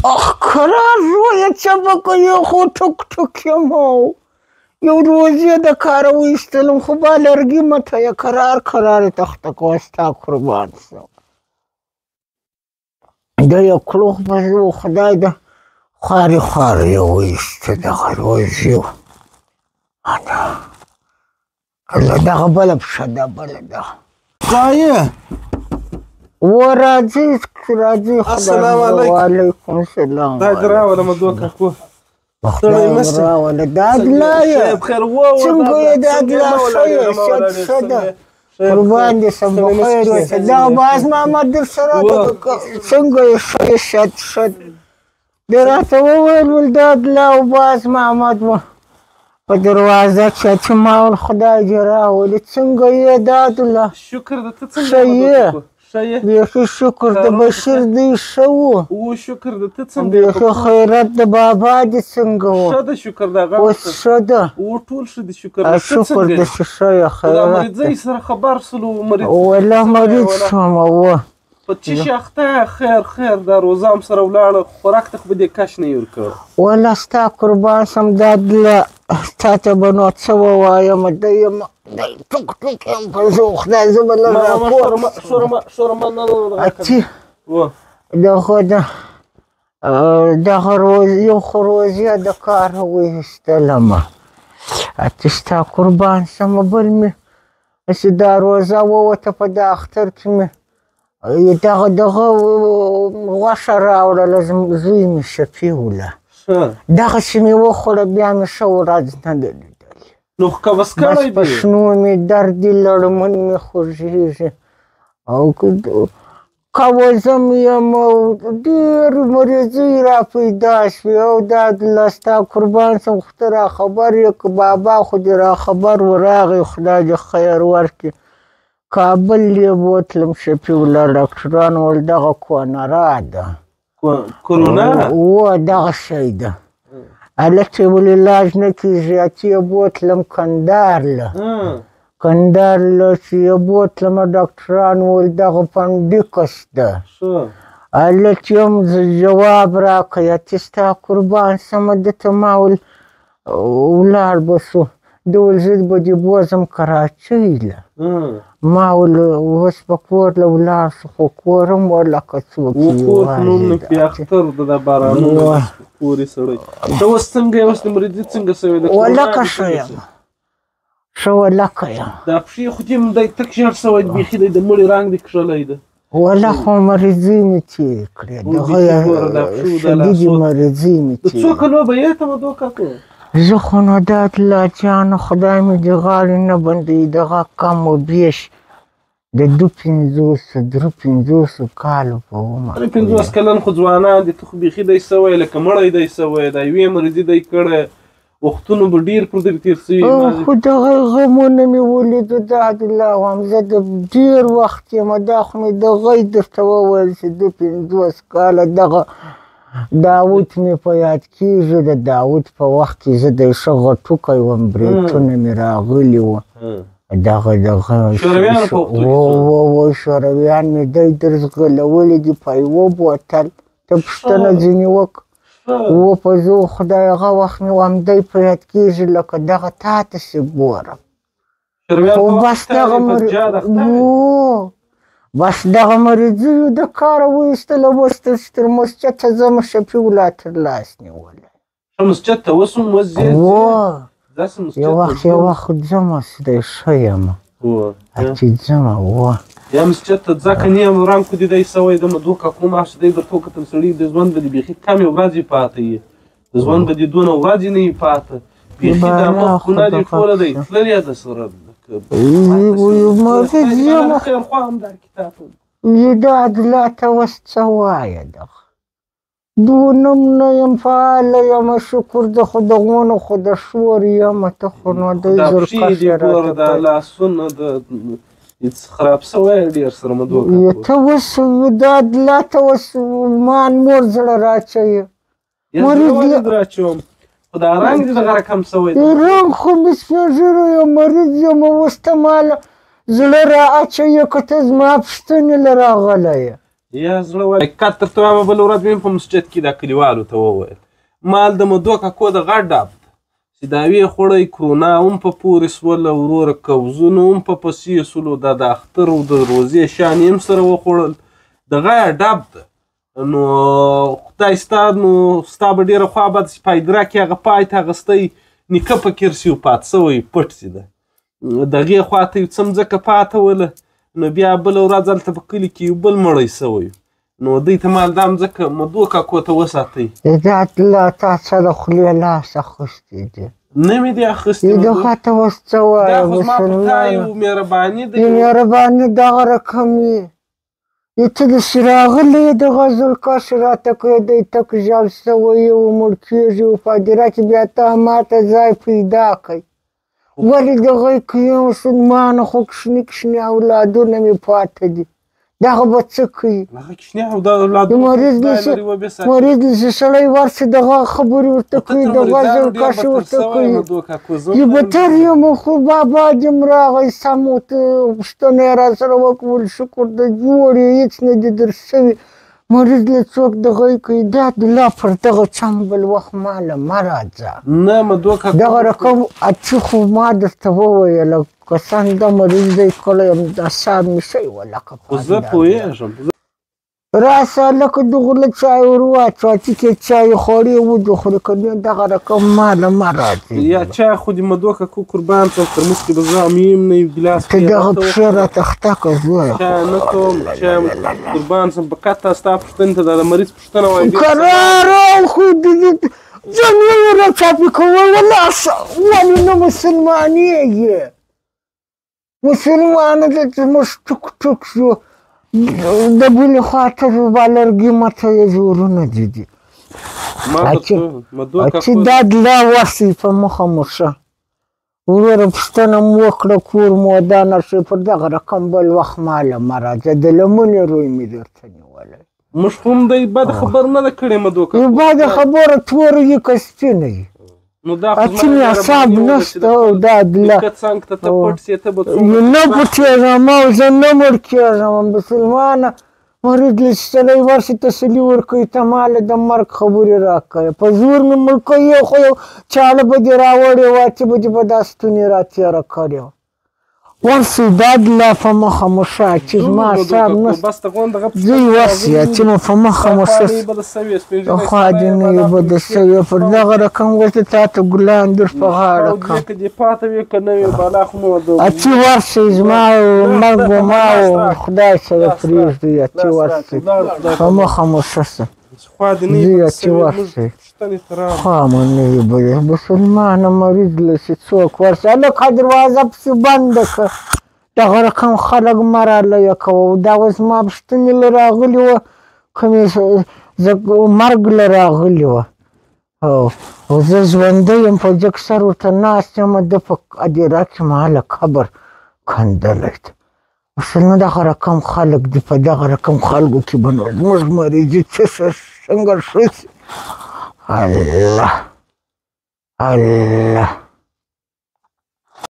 قرار رویه څه به کوې خو ټوک ټوک یم او یو روز یې د کاره وایستلم خو با لرګي مته یې کرار کرار یې تخته کوه ستا قربان سم د یو کلوخ به زه خدای د خوارې خوارې یې وایسته دغه روز یو دغه بله پښه ده بله ده ځایې و راځئ راځئ السلام علیکم وعلیکم السلام دا دې راوله دوه کاکو خدای راوله دا ادلا یې څنګه یې دا ادلا ښه یې ښه ده قربان دې سم بخیر اوسه دغه باز محمد در سره څنګه یې ښه یې ښه دې راته وویل ول دا ادلا او باز محمد په دروازه کې چې ما ول خدای دې راولي څنګه یې دا ادلا شکر ده ته څنګه بیخي شکر د بشیر دی ښه و شکر ده ته څنګه بیخي خیرت د بابا دې څنګه و ښه ده شکر ده اوس ښه ده ټول ښه دي شکر شکر د ښه یې خیرت مریضۍ سره خبر سلو مریض والله مریض شوم و په چې شاخته خیر دا روزه هم سره ولاړه خوراک ته خو به دې کش نه یې ورکړ والله ستا قربان سم دا دله تا ته به نو څه ووایم دی یم دی ټوک ټوک یم په زه خدای زه به لږ راپورته دغه یو خو روزیه د کاره وایستلمه اتې ستا قربان سمه بل مې هسې دا روزه ووته په دا اختر کې مې دغه غوښه راوړله زوی مې شفیوله دغسې مې وخوړه بیا مې ښه ورځ نه ده لیدلې نو خو قبض کړی بس په شنو مې درد دي لړمن مې خوږېږي او قوزم یم او ډېر مریضۍ را پیدا شوې او دا دله ستا قربان سم خو ته راخبر یې که بابا خو دې راخبر و راغی خدای دې خیر ورکړي کابل یې بوتلم شفیوله ډاکټران ویل دغه کونرا ده کرونا و دغه شی ده هلته یې ول علاج نه کېږي اتې یې بوتلم کندهار چې یې بوتلمه ډاکټران ویل دغه پنډیکس ده هلته هم جواب راکړی اتې ستا قربان سمه ده ته ما ویل ولاړ به سو ده ویل زه به دې بوځم کراچۍ له ما ویل اوس به کور له ولاړ شو خو کور هم ورلکه څوک ولکه ښه یم ښه ولکه یم دا پښې خو دې دی تک ژړ سوی بیخي دی د مړي رنګ دې کښلی ده والله خو مریضۍ مې تېرې کړې دغه شدیدې مریضۍ مې د څو کلو به یې ته دوه کاکو زه خو نو دا الله جانه خدای مې دې غاړې نه بندوي دغه کم و بیش د 25 کالو په عمر 50 کلن خو ځوانان دي ته خو بیخي دی سوی لکه مړی دی سوی د یوې مریضي دی کړی وختونه به ډېر پر درې تېر سوي خو دغه غمونه مې ولیدو دا عبدالله وایم زه د ډېر وخت یم دا خو مې دغی درته وویل چې 50 کاله دغه داود مې په یاد کېږي د داود په وخت کې زه د ښه غټوکی وم برېتونه مې راغلي وه دغه شورویان مې دی درځغلولي دي په یوه بوتل ته پوښتنه ځینې وکړه و په زه خدای هغه وخت مې همدی په یاد کېږي لکه دغه تا تسې ګورم خو بس دغه بس دغه مریضیو د کاره وایستله اوس تر مسجده ځمه شفیوله تر لاس نیولی مسجد ته اوس هم یو وخت ځمه دی ښه یمه اتې ځمه یا مسجد ته ځه که نه یم رنګ خو دې دی سوی ده دوه کاکو معاش دی درته وکتل سړي د ژوند به دې بیخي کمې ورځې پاته یې د ژوند به دې دونه ورځې نه یې پاته بیخي دا مخونه دې ټوله دی تللې ده سره دا عدلا ته اوس څه وایه دغه دونم نه یم فعاله یمه شکر د خو دغونه خو د شور یمه ته خو نو دی زرکش یې راته دا لاسونه د خراب سوی ډېر سره مه دوه ته اوس دا عدلا ته اوس مان مور زړه راچوي راچوم خو دا رنګ دې دغه رقم سوی رنګ خو مې سپین ږیری یم مریض یم اوس ته ماله زړه را اچوي که ته زما پوښتنې له راغلی یې یا زړه وایي حقیقت درته وایم بله ورځ مې په مسجد کې دا کلیوالو ته وویل مال د مدو کاکو د غټ ډاب ده چې دا ویې خوړی کرونا هم په پورې سوله وروره قوزونه هم په پسې سولو دا د اختر او د روزې شیان یې هم سره وخوړل د غیا ډب ده نو خدای ستا نو ستا به ډېره خوا بده چې پایدره کې هغه پای ته اغستی نیکه په کرسي و پاته سوی پټ سي ده د هغې خوا ته یو څه مځکه پاته وله نو بیا بله ورځ هلته په کلي کې یو بل مړی سوی نو دوی ته مال دا مځکه مدو کاکو ته وساتئ دا لا تا څه د خولې لاس اخیستی دی نه مې دی اخیستی دغه ته اوس څه وایه دا خو زما په تا یو مهرباني ده مهرباني دغه رقم یې ته داسې راغلی دغه ذوالکش راته کوې دی تک ژاړ سوی و مړ کېږي و په هدیره کې بیا ته ماته ځای پیدا کړئ ولې دغه که یو مسلمانه خو کشني کشني اولادونه مې پاته دي دغه به څه کوي مریض داسې سړی ورسې دغه خبرې ورته کوي دغه ذوالکش ورته کوي زه بتر یم خو بابا دې م راغی سم ورته پوښتنه یې راسره وکړل شکر د جوړ یې هېڅ نه دي در سوي مریض له څوک دغه کوي دا د لا پر دغه څنګ بل وخت ماله مه راځه دغه رقم اچي خو ما درته وویله کسان دا مریض دی کله یم دا صاحب مې شی و لکه زه پوهېږم راسه لکه دغه له چای ور واچوه چې کې چای خوړې وجوخورې که نه دغه رقم ماله مه راځي یا چای خو دې مدو کاکو قربان شم ترموز کې به زه هم یم نه یو ګیلاس ته دغه پښې راته خته کړه زویه چای نه کوم چای قربان شم په قطع ستا پوښتنې ته دا د مریض پوښتنه وایي قراره خو ځان یې راچاپي کوه ولاړ ولې نه مسلمانېږي مسلمانه ده چې موږ ټوک ټوک شو د بلې خوا ته بالرګي مته یې زورونه دي چې دا دلا ورسئ په مخه مو شه وروره پوښتنه مو وکړه کور مو ودانه شئ پر دغه رقم بل وخت ماله مه راځه د لمنې روی مې درته نیولی موږ خو هم دی بده خبره نه ده کړې مدو کاکو بده خبره توره وي که سپینه وي اچې مې اعصاب نشته او دا دله نه پټېږم او زه نه مړ کېږم مسلمانه مریض له چې سړی ورشي تسلي ورکوي ته ماله د مرګ خبرې راکوې په زور مې مړ کوي خو یو چاړه به دې راوړې وه چې به دې به دا ستونې راتېره کړې وه ورسئ دا دله په مخه مو شه چې زما اعصاب نشته ځئ ورسئ چې مو په مخه مو شه خوا دې نه یې بده سوې پر دغه رقم ورته تا ته ګلان در په غاړه کړم اچې ورسئ زما مرګ و ما و خدای سره پرېږدئ اچې ورسئ په مخه مو شه ځئ اچې ورسئ خوا مو نه وي بده مسلمانه مریض له چې څوک ورسئ هلکه دروازه پسې بنده کړه دغه رقم خلک مه رالیه کوه دا اوس ما پوښتنې له راغلي وه کومې مرګ له راغلي وه او زه ژوندی یم په جګ سر ورته ناست یم ده په هدیره کې ما هله قبر کندلی ده مثلا دغه رقم خلک دي په دغه رقم خلکو کې به نو زموږ مریضي څنګه ښه شي الله الله